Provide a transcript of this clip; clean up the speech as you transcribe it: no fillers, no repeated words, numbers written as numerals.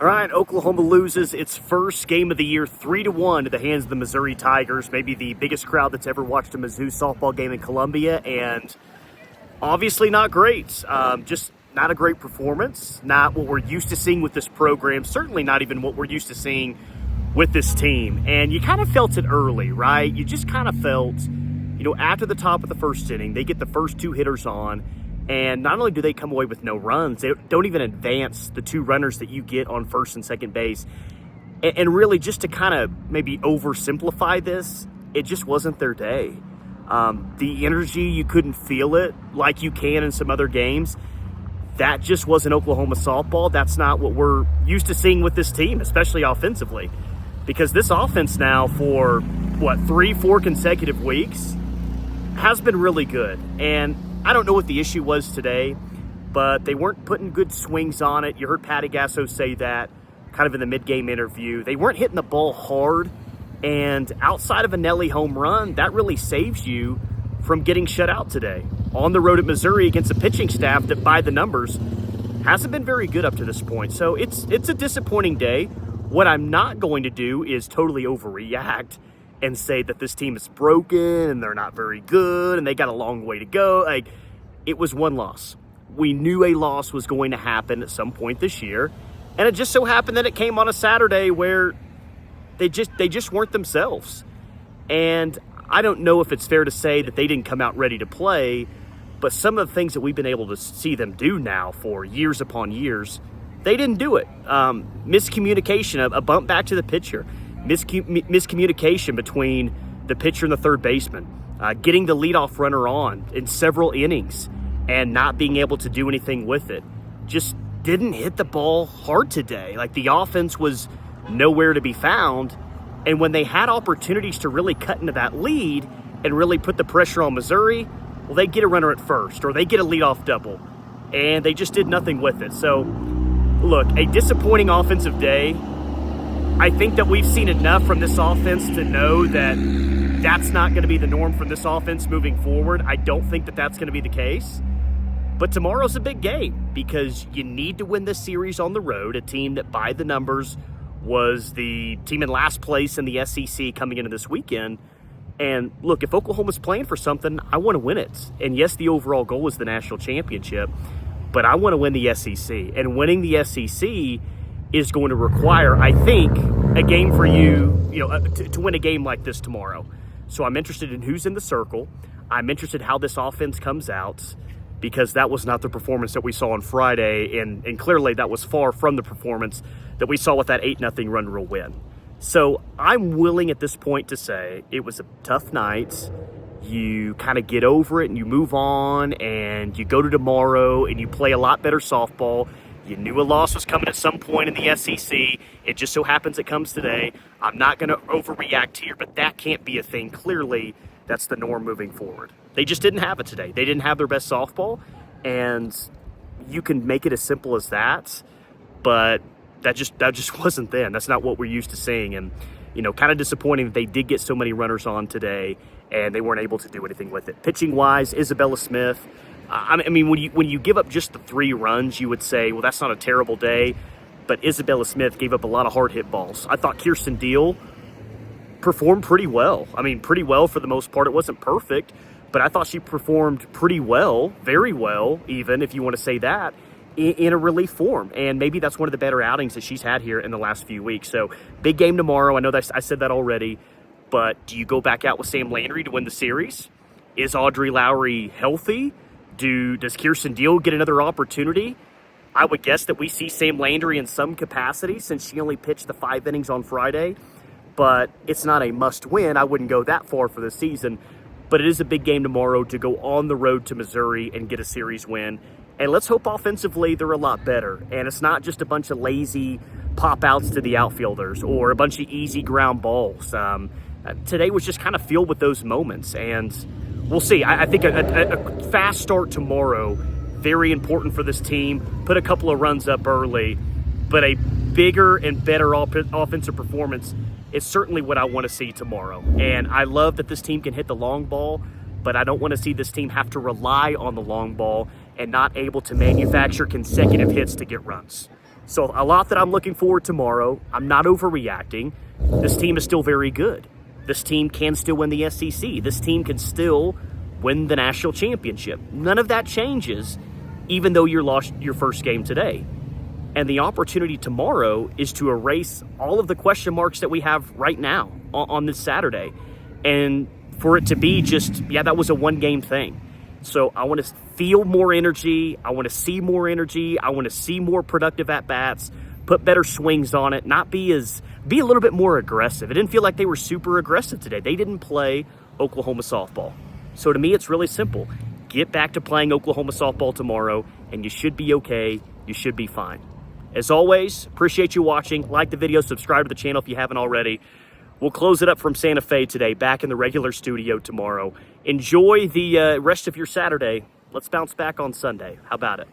All right, Oklahoma loses its first game of the year 3-1 to the hands of the Missouri Tigers, maybe the biggest crowd that's ever watched a Mizzou softball game in Columbia, and obviously not great. Just not a great performance, not what we're used to seeing with this program, certainly not even what we're used to seeing with this team. And you kind of felt it early, right? You just kind of felt, after the top of the first inning, they get the first two hitters on, and not only do they come away with no runs, they don't even advance the two runners that you get on first and second base. And really, just to kind of maybe oversimplify this, it just wasn't their day. The energy, you couldn't feel it like you can in some other games. That just wasn't Oklahoma softball. That's not what we're used to seeing with this team, especially offensively. Because this offense now for, 3-4 consecutive weeks has been really good. And I don't know what the issue was today, but they weren't putting good swings on it. You heard Patty Gasso say that kind of in the mid-game interview. They weren't hitting the ball hard, and outside of a Nelly home run, that really saves you from getting shut out today. On the road at Missouri against a pitching staff that, by the numbers, hasn't been very good up to this point. So it's a disappointing day. What I'm not going to do is totally overreact and say that this team is broken and they're not very good and they got a long way to go. It was one loss. We knew a loss was going to happen at some point this year, and it just so happened that it came on a Saturday where they just weren't themselves. And I don't know if it's fair to say that they didn't come out ready to play, but some of the things that we've been able to see them do now for years upon years, they didn't do it. Miscommunication, a bump back to the pitcher, miscommunication between the pitcher and the third baseman, getting the leadoff runner on in several innings and not being able to do anything with it. Just didn't hit the ball hard today. Like, the offense was nowhere to be found. And when they had opportunities to really cut into that lead and really put the pressure on Missouri, well, they get a runner at first or they get a leadoff double, and they just did nothing with it. So, look, a disappointing offensive day. I think that we've seen enough from this offense to know that that's not going to be the norm from this offense moving forward. I don't think that that's going to be the case. But tomorrow's a big game because you need to win this series on the road, a team that, by the numbers, was the team in last place in the SEC coming into this weekend. And look, if Oklahoma's playing for something, I want to win it. And yes, the overall goal is the national championship, but I want to win the SEC. And winning the SEC is going to require, I think, a game for you, to win a game like this tomorrow. So I'm interested in who's in the circle. I'm interested how this offense comes out, because that was not the performance that we saw on Friday, and clearly that was far from the performance that we saw with that 8-0 run rule win. So I'm willing at this point to say it was a tough night. You kind of get over it and you move on, and you go to tomorrow and you play a lot better softball. You knew a loss was coming at some point in the SEC. It just so happens it comes today. I'm not going to overreact here, but that can't be a thing. Clearly, that's the norm moving forward. They just didn't have it today. They didn't have their best softball, and you can make it as simple as that, but that just wasn't then. That's not what we're used to seeing, and kind of disappointing that they did get so many runners on today, and they weren't able to do anything with it. Pitching-wise, Isabella Smith, I mean, when you give up just the 3 runs, you would say, well, that's not a terrible day, but Isabella Smith gave up a lot of hard hit balls. I thought Kirsten Deal performed pretty well. I mean, pretty well for the most part. It wasn't perfect, but I thought she performed pretty well, very well, even if you want to say that, in a relief form. And maybe that's one of the better outings that she's had here in the last few weeks. So big game tomorrow. I know that I said that already, but do you go back out with Sam Landry to win the series? Is Audrey Lowry healthy? Does Kirsten Deal get another opportunity? I would guess that we see Sam Landry in some capacity since she only pitched the 5 innings on Friday, but it's not a must-win. I wouldn't go that far for the season, but it is a big game tomorrow to go on the road to Missouri and get a series win. And let's hope offensively they're a lot better, and it's not just a bunch of lazy pop-outs to the outfielders or a bunch of easy ground balls. Today was just kind of filled with those moments, and we'll see. I think a fast start tomorrow, very important for this team. Put a couple of runs up early, but a bigger and better offensive performance is certainly what I want to see tomorrow. And I love that this team can hit the long ball, but I don't want to see this team have to rely on the long ball and not able to manufacture consecutive hits to get runs. So a lot that I'm looking forward tomorrow. I'm not overreacting. This team is still very good. This team can still win the SEC. This team can still win the national championship. None of that changes, even though you lost your first game today. And the opportunity tomorrow is to erase all of the question marks that we have right now on this Saturday. And for it to be just, yeah, that was a one-game thing. So I want to feel more energy. I want to see more energy. I want to see more productive at-bats, put better swings on it, be a little bit more aggressive. It didn't feel like they were super aggressive today. They didn't play Oklahoma softball. So to me, it's really simple. Get back to playing Oklahoma softball tomorrow, and you should be okay. You should be fine. As always, appreciate you watching. Like the video, subscribe to the channel if you haven't already. We'll close it up from Santa Fe today, back in the regular studio tomorrow. Enjoy the rest of your Saturday. Let's bounce back on Sunday. How about it?